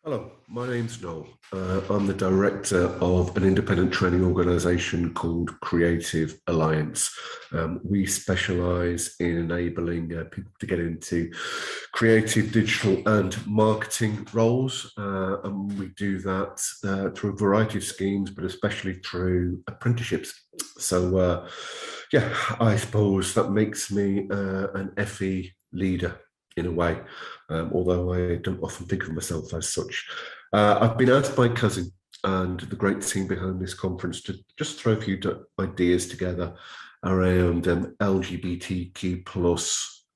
Hello, my name's Noel. I'm the director of an independent training organisation called Creative Alliance. We specialise in enabling people to get into creative, digital and marketing roles. And we do that through a variety of schemes, but especially through apprenticeships. So, I suppose that makes me an FE leader in a way, although I don't often think of myself as such. I've been asked by Kasim and the great team behind this conference to just throw a few ideas together around LGBTQ plus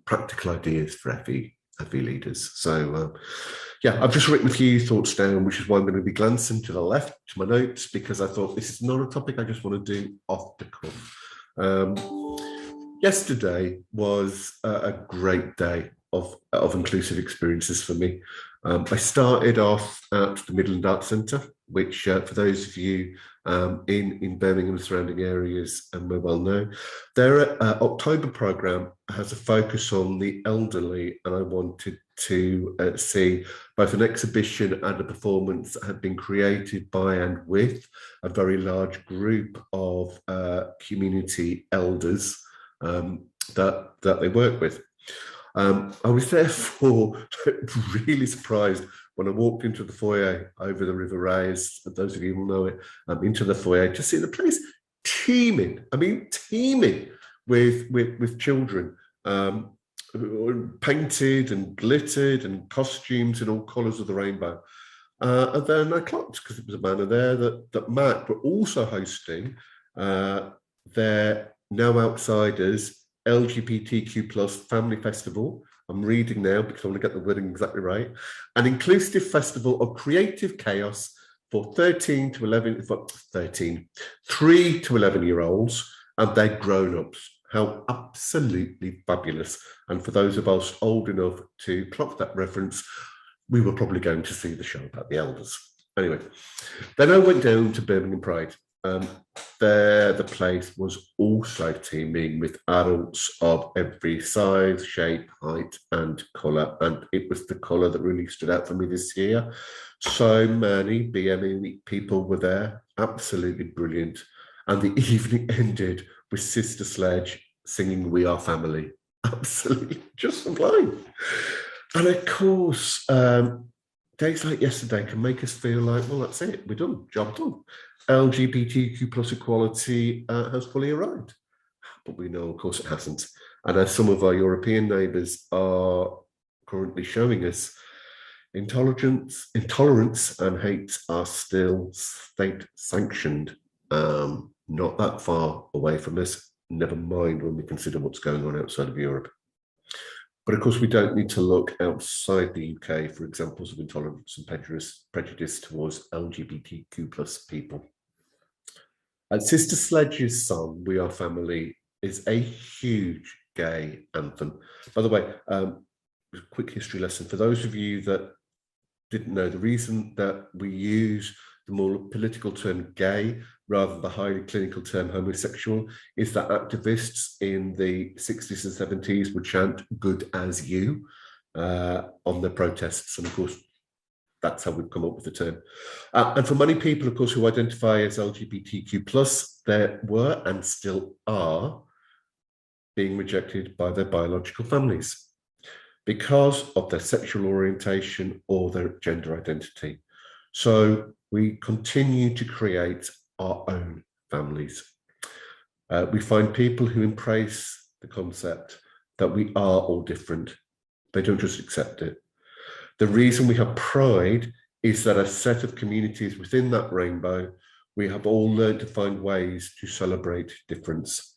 practical ideas for FE leaders. So I've just written a few thoughts down, which is why I'm going to be glancing to the left to my notes, because I thought this is not a topic I just want to do off the cuff. Yesterday was a great day of inclusive experiences for me. I started off at the Midland Art Centre, which for those of you in Birmingham and surrounding areas may well know, their October programme has a focus on the elderly, and I wanted to see both an exhibition and a performance that had been created by and with a very large group of community elders that they work with. I was therefore really surprised when I walked into the foyer over the River Ray, as those of you will know it, into the foyer, to see the place teeming with children, painted and glittered and costumes in all colours of the rainbow. And then I clocked, because it was a banner there, that Mac were also hosting their No Outsiders LGBTQ plus family festival. I'm reading now because I want to get the wording exactly right. An inclusive festival of creative chaos for 3 to 11 year olds and their grown-ups. How absolutely fabulous. And for those of us old enough to clock that reference, we were probably going to see the show about the elders. Anyway, then I went down to Birmingham Pride. The place was also teeming with adults of every size, shape, height, and colour. And it was the colour that really stood out for me this year. So many BME people were there, absolutely brilliant. And the evening ended with Sister Sledge singing "We Are Family." Absolutely just sublime. And of course, days like yesterday can make us feel like, well, that's it, we're done, job done. LGBTQ plus equality has fully arrived. But we know, of course, it hasn't. And as some of our European neighbours are currently showing us, intolerance and hate are still state-sanctioned, not that far away from us, never mind when we consider what's going on outside of Europe. But of course, we don't need to look outside the UK for examples of intolerance and prejudice towards LGBTQ plus people. And Sister Sledge's song, "We Are Family," is a huge gay anthem. By the way, a quick history lesson. For those of you that didn't know, the reason that we use the more political term gay rather than the highly clinical term homosexual is that activists in the 60s and 70s would chant "good as you" on their protests. And of course, that's how we've come up with the term. And for many people, of course, who identify as LGBTQ plus, there were and still are being rejected by their biological families because of their sexual orientation or their gender identity. So we continue to create our own families. We find people who embrace the concept that we are all different. They don't just accept it. The reason we have pride is that a set of communities within that rainbow, we have all learned to find ways to celebrate difference.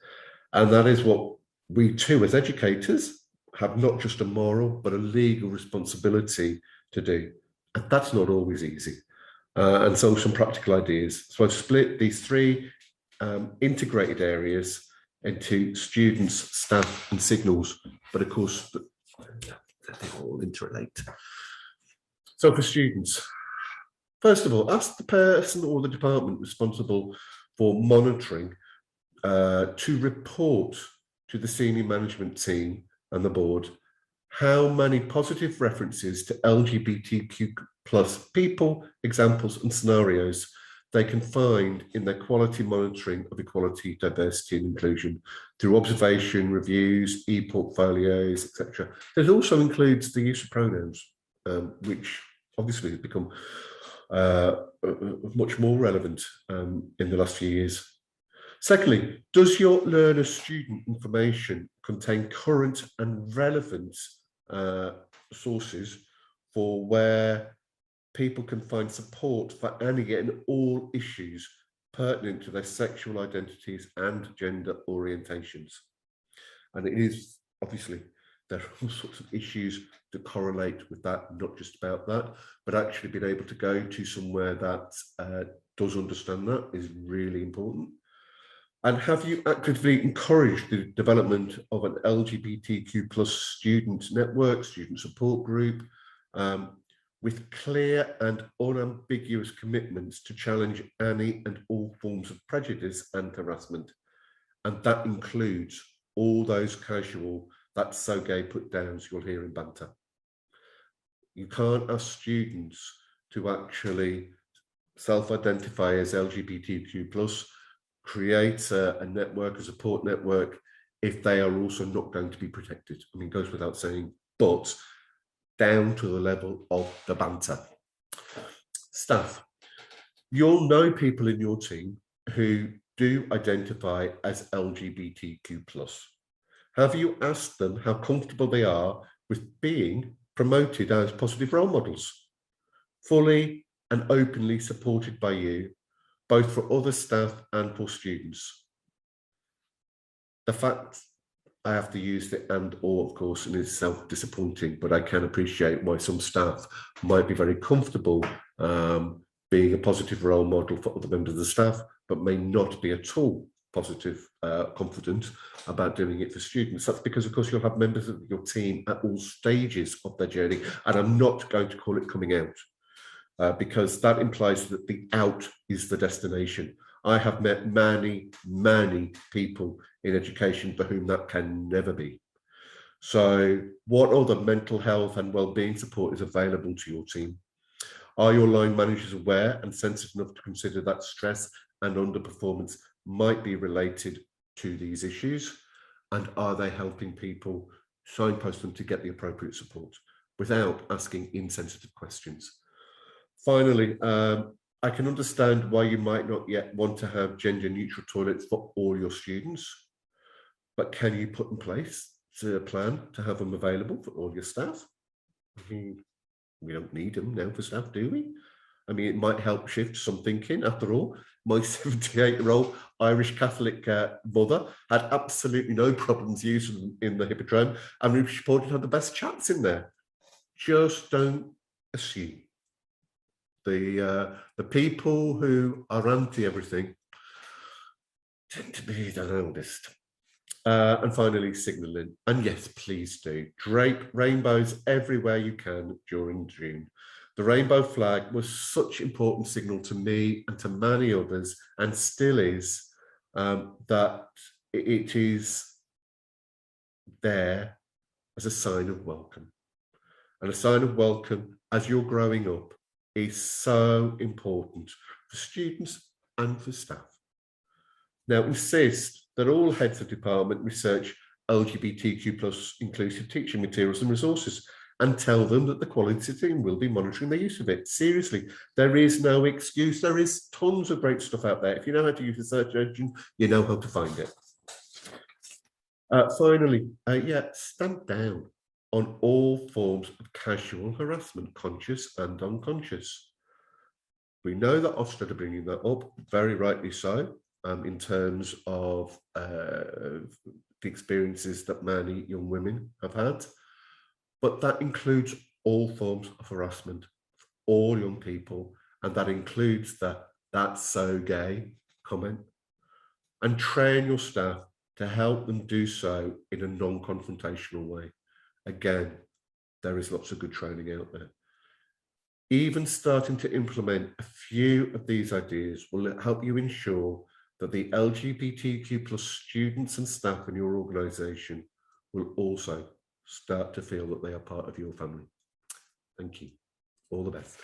And that is what we too, as educators, have not just a moral, but a legal responsibility to do. And that's not always easy. And so some practical ideas. So I've split these 3 integrated areas into students, staff, and signals. But of course, they all interrelate. So for students, first of all, ask the person or the department responsible for monitoring to report to the senior management team and the board how many positive references to LGBTQ plus people, examples and scenarios they can find in their quality monitoring of equality, diversity and inclusion through observation, reviews, e-portfolios, etc. This also includes the use of pronouns, which obviously has become much more relevant in the last few years. Secondly, does your learner student information contain current and relevant sources for where people can find support for any and all issues pertinent to their sexual identities and gender orientations? And it is obviously, there are all sorts of issues that correlate with that, not just about that, but actually being able to go to somewhere that does understand that is really important. And have you actively encouraged the development of an LGBTQ plus student network, student support group, with clear and unambiguous commitments to challenge any and all forms of prejudice and harassment? And that includes all those casual, that's so gay put downs you'll hear in banter. You can't ask students to actually self-identify as LGBTQ plus, create a network, a support network, if they are also not going to be protected. I mean, it goes without saying, but down to the level of the banter. Staff, you'll know people in your team who do identify as LGBTQ plus. Have you asked them how comfortable they are with being promoted as positive role models, fully and openly supported by you, both for other staff and for students? The fact I have to use the and or, of course, and it's self-disappointing, but I can appreciate why some staff might be very comfortable being a positive role model for other members of the staff, but may not be at all positive, confident about doing it for students. That's because, of course, you'll have members of your team at all stages of their journey, and I'm not going to call it coming out, because that implies that the out is the destination. I have met many, many people in education for whom that can never be. So what other mental health and wellbeing support is available to your team? Are your line managers aware and sensitive enough to consider that stress and underperformance might be related to these issues? And are they helping people signpost them to get the appropriate support without asking insensitive questions? Finally, I can understand why you might not yet want to have gender neutral toilets for all your students, but can you put in place a plan to have them available for all your staff? I mean, we don't need them now for staff, do we? I mean, it might help shift some thinking. After all, my 78-year-old Irish Catholic mother had absolutely no problems using them in the Hippodrome, and we reported had the best chats in there. Just don't assume. The people who are anti everything tend to be the loudest. And finally, signalling. And yes, please do. Drape rainbows everywhere you can during June. The rainbow flag was such an important signal to me and to many others, and still is, that it is there as a sign of welcome. And a sign of welcome as you're growing up is so important for students and for staff. Now, insist that all heads of department research LGBTQ plus inclusive teaching materials and resources, and tell them that the quality team will be monitoring the use of it. Seriously, there is no excuse. There is tons of great stuff out there. If you know how to use a search engine, you know how to find it. Finally, stamp down on all forms of casual harassment, conscious and unconscious. We know that Ofsted are bringing that up, very rightly so, in terms of the experiences that many young women have had. But that includes all forms of harassment, all young people, and that includes that's so gay comment. And train your staff to help them do so in a non-confrontational way. Again, there is lots of good training out there. Even starting to implement a few of these ideas will help you ensure that the LGBTQ plus students and staff in your organisation will also start to feel that they are part of your family. Thank you. All the best.